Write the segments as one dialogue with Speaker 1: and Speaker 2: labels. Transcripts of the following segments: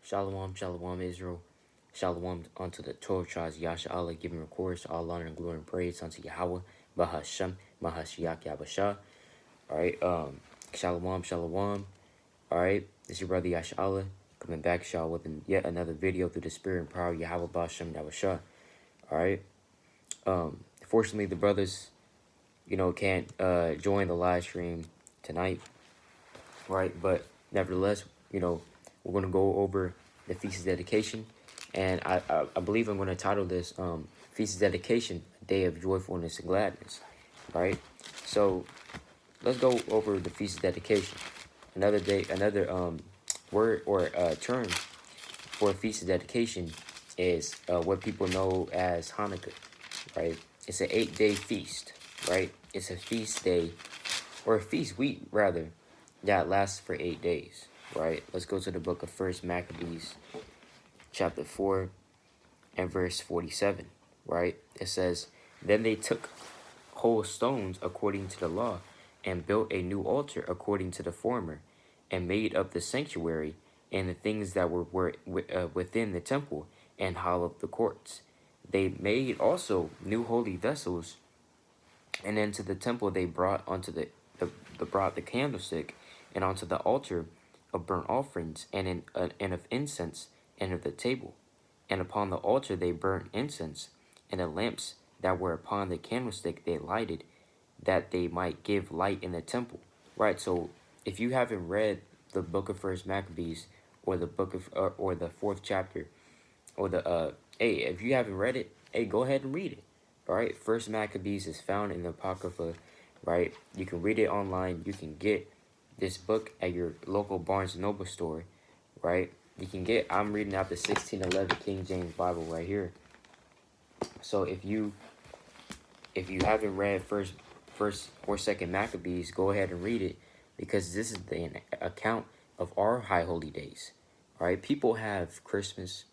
Speaker 1: Shalom, shalom, Israel. Shalom unto the 12 tribes, YAHAWAH, giving chorus to all honor and glory and praise unto Yahawah, BAHASHAM, Mahashiach, Yahawashah. Alright, shalom, shalom. Alright, this is your brother YAHAWAH, coming back, y'all, with yet another video through the spirit and power of Yahawah, BAHASHAM, Yahawashah. Alright, fortunately, the brothers, can't join the live stream tonight, right? But nevertheless, we're going to go over the Feast of Dedication. And I believe I'm going to title this Feast of Dedication, A Day of Joyfulness and Gladness, right? So let's go over the Feast of Dedication. Another day, another word or term for a Feast of Dedication is what people know as Hanukkah, right? It's an 8-day feast, right? It's a feast day, or a feast week, rather, that lasts for 8 days, right? Let's go to the book of 1 Maccabees, chapter 4, and verse 47, right? It says, "Then they took whole stones according to the law, and built a new altar according to the former, and made up the sanctuary, and the things that were within the temple, and hollowed the courts. They made also new holy vessels, and into the temple they brought onto the candlestick, and onto the altar of burnt offerings, and of incense, and of the table. And upon the altar they burnt incense, and the lamps that were upon the candlestick they lighted, that they might give light in the temple." Right. So if you haven't read the book of 1 Maccabees, or the book of or the 4th chapter, or the hey, if you haven't read it, hey, go ahead and read it. All right. 1 Maccabees is found in the Apocrypha. Right. You can read it online. You can get this book at your local Barnes & Noble store. Right. You can get, I'm reading out the 1611 King James Bible right here. So if you haven't read first or 2nd Maccabees, go ahead and read it, because this is the account of our high holy days. Right? People have Christmas,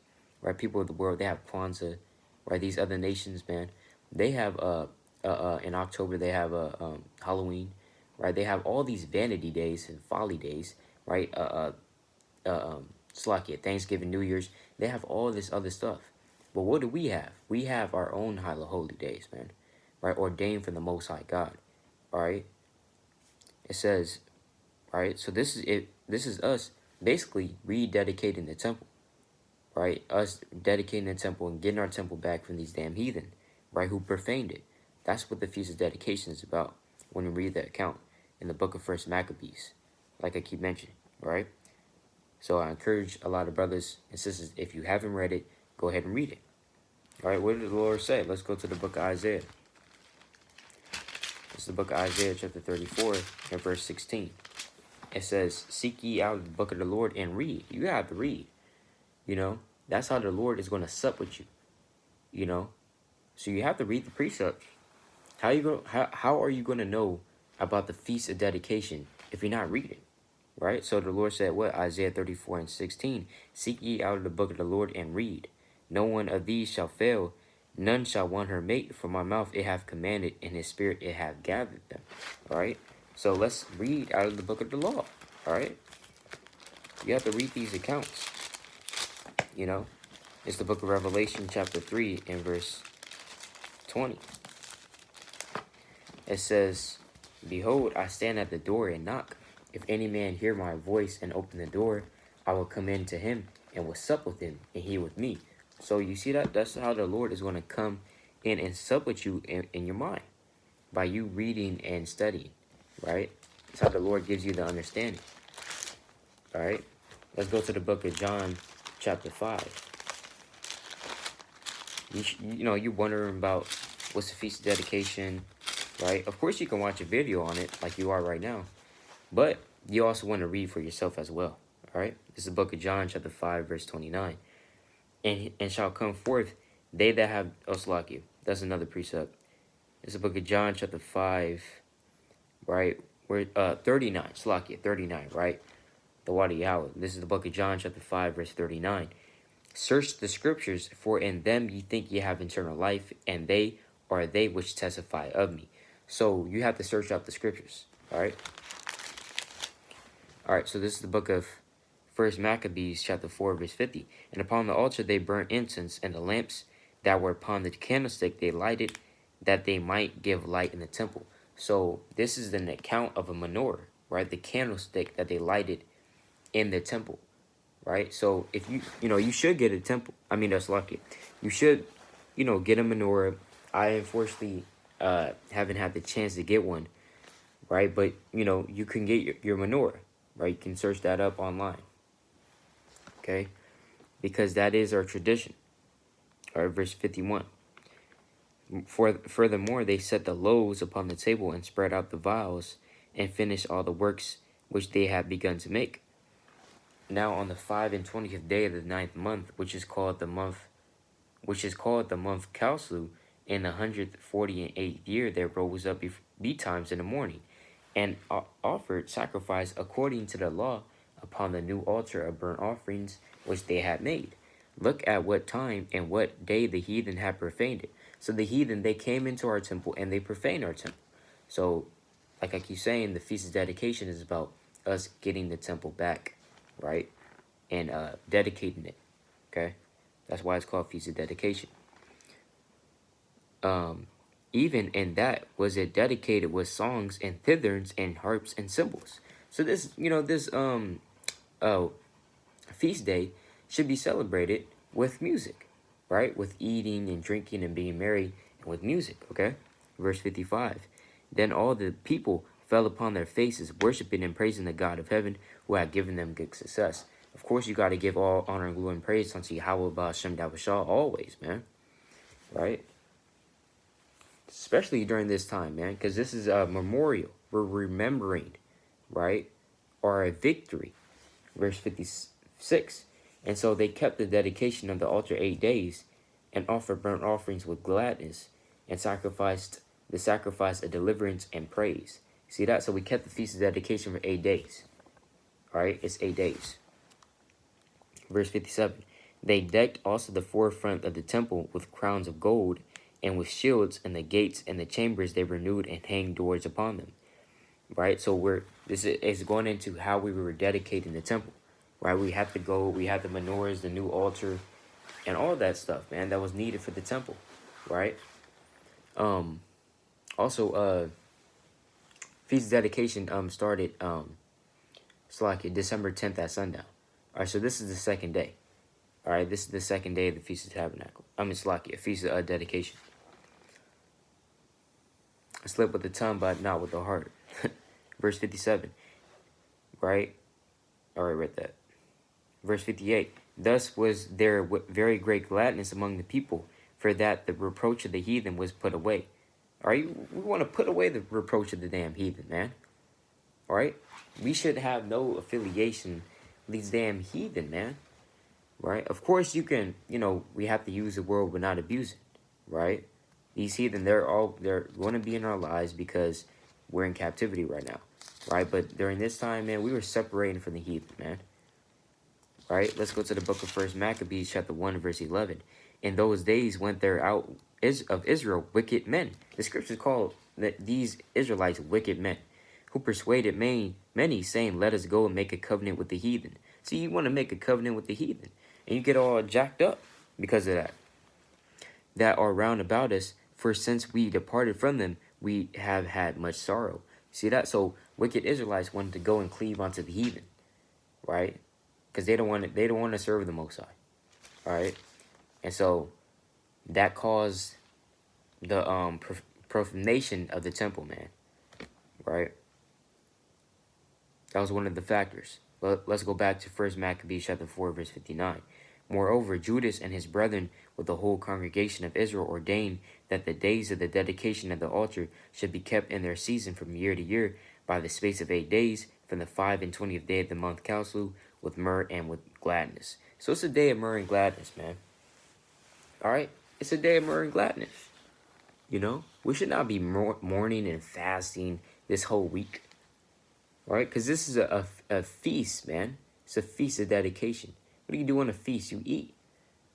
Speaker 1: right? People of the world, they have Kwanzaa, right? These other nations, man, they have in October they have Halloween, right? They have all these vanity days and folly days, right? Slakia, Thanksgiving, New Year's, they have all this other stuff. But what do we have? We have our own high holy days, man, right? Ordained from the Most High God, all right? It says, right? So this is it. This is us basically rededicating the temple, right? Us dedicating the temple and getting our temple back from these damn heathen, right? Who profaned it. That's what the Feast of Dedication is about when you read the account in the book of 1 Maccabees, like I keep mentioning, right? So I encourage a lot of brothers and sisters, if you haven't read it, go ahead and read it. All right, what did the Lord say? Let's go to the book of Isaiah. This is the book of Isaiah, chapter 34, and verse 16. It says, "Seek ye out the book of the Lord and read." You have to read. That's how the Lord is going to sup with you. So you have to read the precepts. How are you going to know about the Feast of Dedication if you're not reading? Right? So the Lord said, what? Isaiah 34 and 16. "Seek ye out of the book of the Lord and read. No one of these shall fail. None shall want her mate. For my mouth it hath commanded, and his spirit it hath gathered them." All right? So let's read out of the book of the law. All right? You have to read these accounts. It's the book of Revelation, chapter 3, and verse 20. It says, "Behold, I stand at the door and knock. If any man hear my voice and open the door, I will come in to him and will sup with him, and he with me." So you see that? That's how the Lord is going to come in and sup with you in your mind, by you reading and studying, right? That's how the Lord gives you the understanding. All right? Let's go to the book of John, chapter 5. You're wondering about what's the Feast of Dedication, right? Of course, you can watch a video on it like you are right now, but you also want to read for yourself as well, all right? This is the book of John, chapter 5, verse 29. And shall come forth they that have Oslakia. That's another precept. It's the book of John, chapter 5, right? Where 39, Slakia, 39, right? The water Yahweh. This is the book of John, chapter 5, verse 39. "Search the scriptures, for in them ye think ye have eternal life, and they are they which testify of me." So you have to search out the scriptures, all right? All right, so this is the book of First Maccabees chapter 4 verse 50. And upon the altar they burnt incense, and the lamps that were upon the candlestick they lighted, that they might give light in the temple. So this is an account of a menorah, right? The candlestick that they lighted in the temple, right? So if you should get a temple. I mean, that's lucky. You should, get a menorah. I unfortunately haven't had the chance to get one, right? But, you can get your menorah, right? You can search that up online, okay? Because that is our tradition. All right, verse 51. Furthermore, they set the loaves upon the table and spread out the vials and finished all the works which they had begun to make. Now on the 25th day of the 9th month, which is called the month Calsu, in the 148th year, there rose up betimes in the morning, and offered sacrifice according to the law upon the new altar of burnt offerings which they had made. Look at what time and what day the heathen had profaned it. So the heathen, they came into our temple and they profaned our temple. So, like I keep saying, the Feast of Dedication is about us getting the temple back, right? And dedicating it, okay? That's why it's called Feast of Dedication. Even in that was it dedicated with songs and thitherns and harps and cymbals. So this, feast day should be celebrated with music, right? With eating and drinking and being merry and with music, okay? Verse 55. Then all the people fell upon their faces, worshiping and praising the God of heaven who had given them good success. Of course, you got to give all honor and glory and praise unto YAHAWAH, BAHASHAM, always, man. Right? Especially during this time, man, because this is a memorial. We're remembering, right? Or a victory. Verse 56. And so they kept the dedication of the altar 8 days and offered burnt offerings with gladness and sacrificed the sacrifice of deliverance and praise. See that? So we kept the feast of dedication for 8 days. All right? It's 8 days. Verse 57. They decked also the forefront of the temple with crowns of gold, and with shields, and the gates and the chambers they renewed and hanged doors upon them. Right? So this is going into how we were dedicating the temple. Right? We had the menorahs, the new altar, and all that stuff, man, that was needed for the temple. Right? Also, feast dedication started December 10th at sundown. All right, so this is the second day. All right, this is the second day of the Feast of Tabernacle. Feast of Dedication. I slept with the tongue, but not with the heart. Verse 57. Right? All right, read that. Verse 58. Thus was there very great gladness among the people, for that the reproach of the heathen was put away. All right, we want to put away the reproach of the damn heathen, man. All right? We should have no affiliation with these damn heathen, man. Right? Of course, you can, we have to use the word but not abuse it. Right? These heathen, they're going to be in our lives because we're in captivity right now. Right? But during this time, man, we were separating from the heathen, man. Right? Let's go to the book of First Maccabees, chapter 1, verse 11. In those days went there out of Israel wicked men. The scriptures call these Israelites wicked men, who persuaded many, saying, let us go and make a covenant with the heathen. See, you want to make a covenant with the heathen, and you get all jacked up because of that are round about us, for since we departed from them, we have had much sorrow. See that? So wicked Israelites wanted to go and cleave unto the heathen, right? Because they don't want to serve the Most High. All right? And so that caused the profanation of the temple, man. Right? That was one of the factors. But let's go back to 1 Maccabees chapter 4, verse 59. Moreover, Judas and his brethren with the whole congregation of Israel ordained that the days of the dedication of the altar should be kept in their season from year to year by the space of 8 days, from the 25th day of the month Calsu, with myrrh and with gladness. So it's a day of myrrh and gladness, man. All right? It's a day of myrrh and gladness. We should not be mourning and fasting this whole week. All right? Because this is a feast, man. It's a feast of dedication. What do you do on a feast? You eat,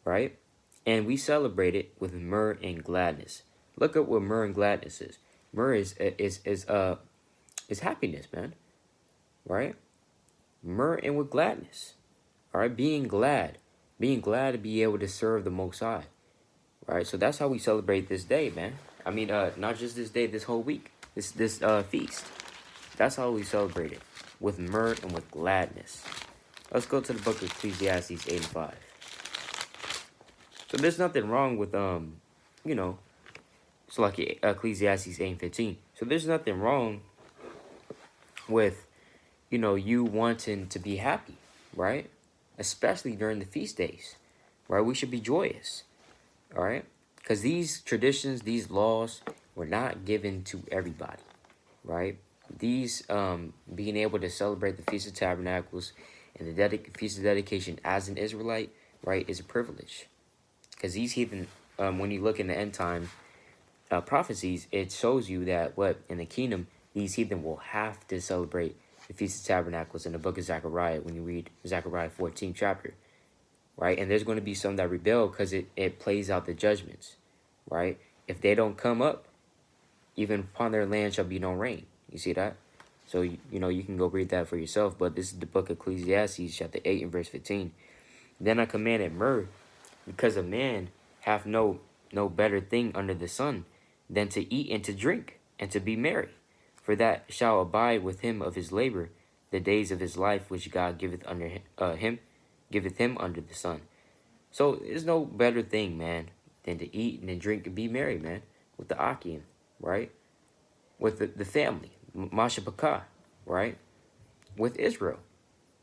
Speaker 1: right? And we celebrate it with myrrh and gladness. Look up what myrrh and gladness is. Myrrh is happiness, man. Right? Myrrh and with gladness. All right, being glad to be able to serve the Most High. All right, so that's how we celebrate this day, man. I mean, not just this day, this whole week, this feast. That's how we celebrate it, with mirth and with gladness. Let's go to the book of Ecclesiastes 8 and 5. So there's nothing wrong with you know, it's like Ecclesiastes 8 and 15. So there's nothing wrong with, you know, you wanting to be happy, right? Especially during the feast days, right? We should be joyous, all right? Because these traditions, these laws were not given to everybody, right? These, being able to celebrate the Feast of Tabernacles and the Feast of Dedication as an Israelite, right, is a privilege. Because these heathen, when you look in the end time prophecies, it shows you that in the kingdom, these heathen will have to celebrate the Feast of Tabernacles in the book of Zechariah when you read Zechariah 14th chapter, right? And there's going to be some that rebel because it plays out the judgments, right? If they don't come up, even upon their land shall be no rain. You see that? So, you know, you can go read that for yourself. But this is the book of Ecclesiastes, chapter 8 and verse 15. Then I commanded mirth, because a man hath no better thing under the sun than to eat and to drink and to be merry. For that shall abide with him of his labor the days of his life which God giveth giveth him under the sun. So there's no better thing, man, than to eat and to drink and be merry, man, with the Akim, right? With the family, Mashapakah, right? With Israel,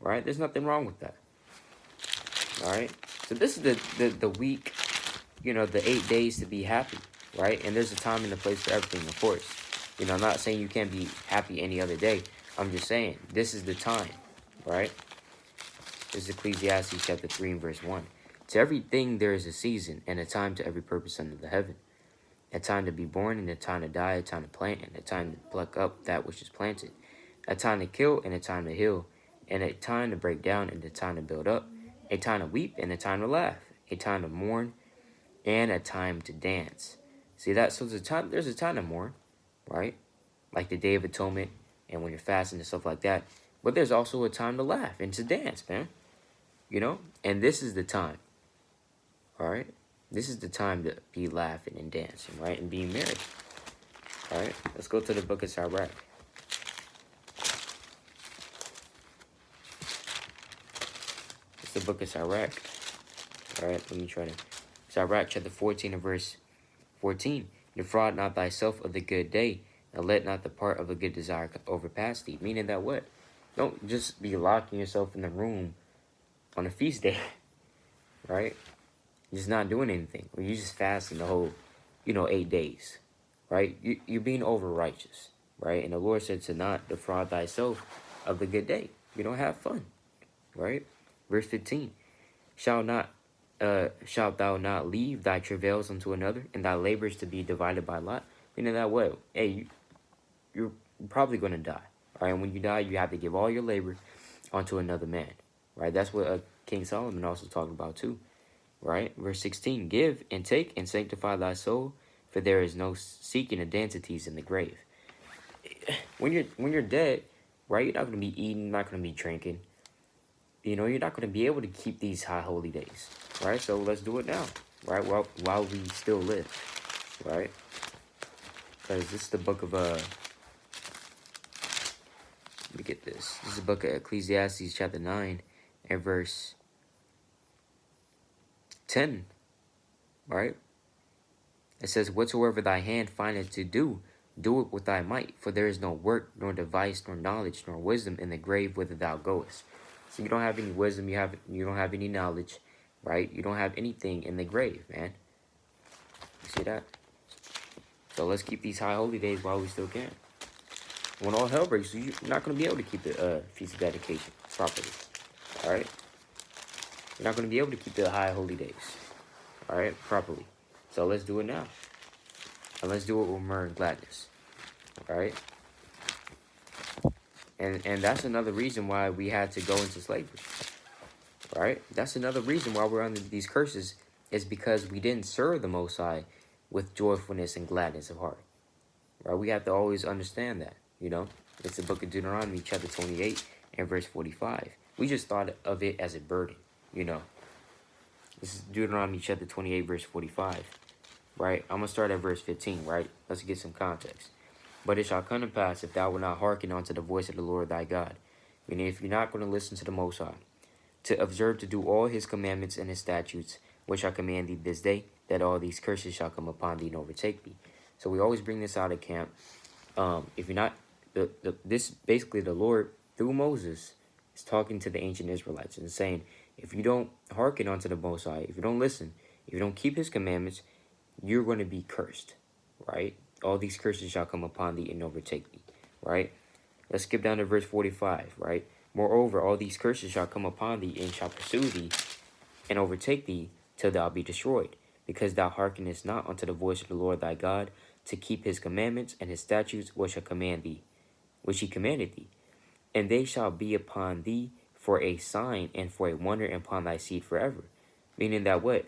Speaker 1: right? There's nothing wrong with that, all right? So this is the week, you know, the 8 days to be happy, right? And there's a time and a place for everything, of course. You know, I'm not saying you can't be happy any other day. I'm just saying this is the time, right? This is Ecclesiastes chapter 3 and verse 1. To everything there is a season and a time to every purpose under the heaven. A time to be born and a time to die, a time to plant and a time to pluck up that which is planted. A time to kill and a time to heal, and a time to break down and a time to build up. A time to weep and a time to laugh. A time to mourn and a time to dance. See that? So there's a time to mourn, right? Like the Day of Atonement and when you're fasting and stuff like that. But there's also a time to laugh and to dance, man. You know? And this is the time. All right? This is the time to be laughing and dancing, right? And being merry. All right? Let's go to the book of Sirach. It's the book of Sirach. All right? Let me try to... Sirach chapter 14 and verse 14. Defraud not thyself of the good day, and let not the part of a good desire overpass thee. Meaning that what? Don't just be locking yourself in the room on a feast day, right? You're just not doing anything. Or you're just fasting the whole, 8 days, right? You're being over righteous, right? And the Lord said to not defraud thyself of the good day. You don't have fun, right? Verse 15. Shalt thou not leave thy travails unto another, and thy labors to be divided by lot? Meaning that what? Hey, you're probably going to die, right? And when you die, you have to give all your labor onto another man, right? That's what King Solomon also talking about too, right? Verse 16, give and take and sanctify thy soul, for there is no seeking identities in the grave. When you're dead, right, you're not going to be eating, you're not going to be drinking. You're not going to be able to keep these high holy days, right? So let's do it now, right? While we still live, right? Because this is the book of, let me get this. This is the book of Ecclesiastes chapter 9 and verse 10, right? It says, whatsoever thy hand findeth to do, do it with thy might, for there is no work, nor device, nor knowledge, nor wisdom in the grave whither thou goest. So you don't have any wisdom, you don't have any knowledge, right? You don't have anything in the grave, man. You see that? So let's keep these high holy days while we still can. When all hell breaks, you're not going to be able to keep the Feast of Dedication properly, all right? You're not going to be able to keep the high holy days, all right, properly. So let's do it now. And let's do it with mirth and gladness, all right? And that's another reason why we had to go into slavery, right? That's another reason why we're under these curses, is because we didn't serve the Most High with joyfulness and gladness of heart, right? We have to always understand that, It's the book of Deuteronomy chapter 28 and verse 45. We just thought of it as a burden, you know. This is Deuteronomy chapter 28, verse 45, right? I'm going to start at verse 15, right? Let's get some context. But it shall come to pass, if thou wilt not hearken unto the voice of the Lord thy God, meaning if you're not going to listen to the Most High, to observe to do all his commandments and his statutes, which I command thee this day, that all these curses shall come upon thee and overtake thee. So we always bring this out of camp. If you're not, this basically the Lord, through Moses, is talking to the ancient Israelites and saying, if you don't hearken unto the Most High, if you don't listen, if you don't keep his commandments, you're going to be cursed, right? All these curses shall come upon thee and overtake thee, right? Let's skip down to verse 45, right? Moreover, all these curses shall come upon thee and shall pursue thee and overtake thee till thou be destroyed, because thou hearkenest not unto the voice of the Lord thy God, to keep his commandments and his statutes which he commanded thee. And they shall be upon thee for a sign and for a wonder upon thy seed forever. Meaning that what?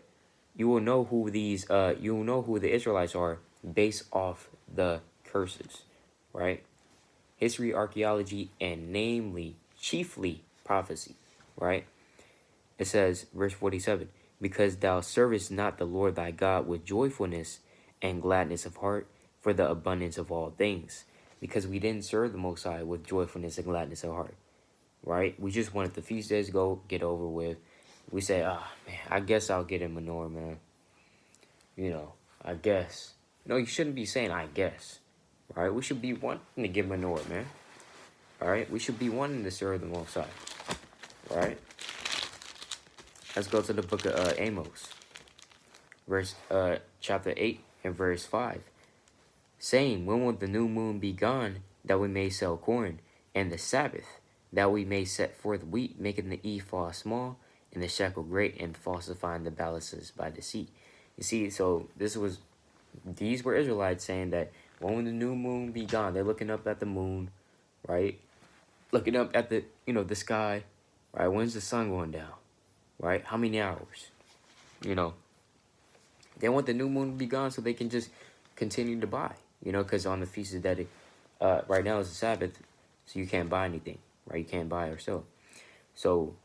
Speaker 1: You will know who you will know who the Israelites are based off the curses, right? History, archaeology, and chiefly prophecy, right? It says, verse 47, because thou servest not the Lord thy God with joyfulness and gladness of heart for the abundance of all things. Because we didn't serve the Most High with joyfulness and gladness of heart, right? We just wanted the feast days to get over with. We say, man, I guess I'll get a menorah, man. You know, I guess. No, you shouldn't be saying, I guess, right? We should be wanting to get menorah, man. All right? We should be wanting to serve the Most High, right? Let's go to the book of Amos, chapter 8 and verse 5. Saying, when will the new moon be gone, that we may sell corn, and the Sabbath, that we may set forth wheat, making the ephah small, and the shekel great, and falsifying the balances by deceit. You see, so these were Israelites saying that, when will the new moon be gone? They're looking up at the moon, right? Looking up at the, the sky, right? When's the sun going down, right? How many hours? They want the new moon to be gone so they can just continue to buy, because on the feast of dedication, right now is the Sabbath, so you can't buy anything, right? You can't buy or sell. So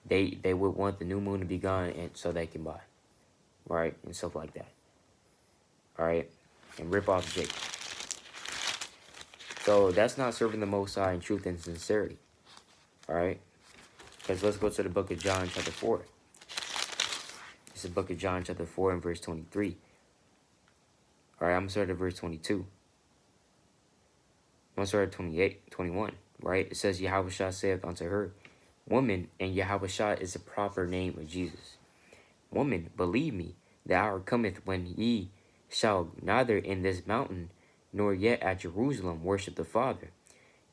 Speaker 1: they would want the new moon to be gone and so they can buy, right? And stuff like that. All right? And rip off Jake. So that's not serving the Most High in truth and sincerity. All right? Because let's go to the book of John chapter 4. It's the book of John chapter 4 and verse 23. All right, I'm going to start at verse 22. I'm going to start at 28, 21. Right? It says, Yahawashi saith unto her, Woman, and Yahawashi is the proper name of Jesus. Woman, believe me, the hour cometh when ye shall neither in this mountain nor yet at Jerusalem worship the Father.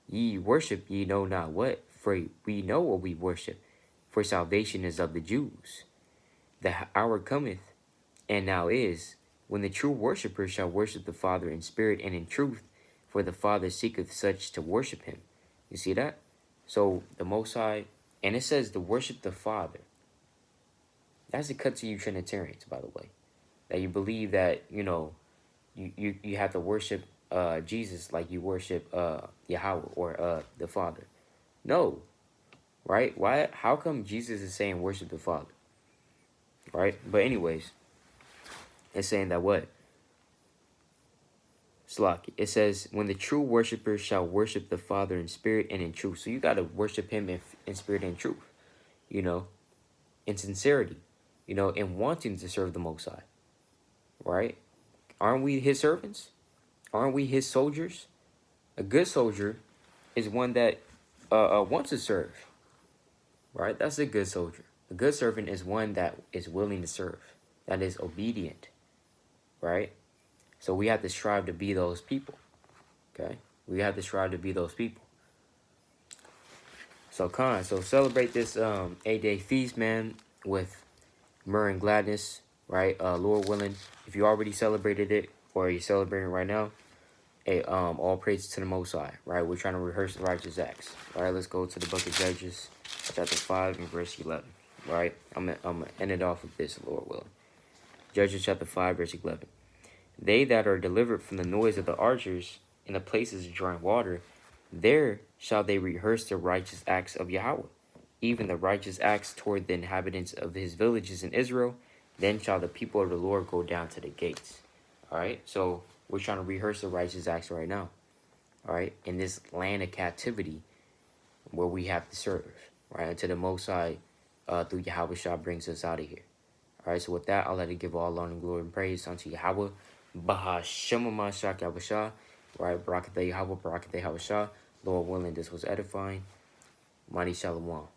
Speaker 1: Ye worship ye know not what, for we know what we worship, for salvation is of the Jews. The hour cometh, and now is, when the true worshippers shall worship the Father in spirit and in truth, for the Father seeketh such to worship him. You see that? So the Most High, and it says to worship the Father. That's a cut to you Trinitarians, by the way. That you believe that, you have to worship Jesus like you worship Yahawah or the Father. No. Right? Why? How come Jesus is saying worship the Father? Right? But anyways, it's saying that what? Slaki. It says, when the true worshipers shall worship the Father in spirit and in truth. So you got to worship him in spirit and truth. In sincerity. In wanting to serve the Most High. Right? Aren't we his servants? Aren't we his soldiers? A good soldier is one that wants to serve. Right? That's a good soldier. A good servant is one that is willing to serve. That is obedient. Right? So we have to strive to be those people. Okay? We have to strive to be those people. So celebrate this 8-day feast, man, with myrrh and gladness. Right? Lord willing, if you already celebrated it or you're celebrating right now, all praise to the Most High, right? We're trying to rehearse the righteous acts. All right, let's go to the book of Judges, chapter 5 and verse 11. Right? I'm gonna end it off with this, Lord willing. Judges chapter 5, verse 11. They that are delivered from the noise of the archers in the places of drawing water, there shall they rehearse the righteous acts of Yahawah. even the righteous acts toward the inhabitants of his villages in Israel, then shall the people of the Lord go down to the gates. All right, so we're trying to rehearse the righteous acts right now. All right, in this land of captivity where we have to serve, right, until the Most High through Yahawashi brings us out of here. All right, so with that, I'll let it give all honor and glory and praise unto Yahweh. BAHASHAM Mashak Yahawashi. Right, Barakatah Yahweh, Barakatah Yahawashi. Lord willing, this was edifying. Mighty Shalom.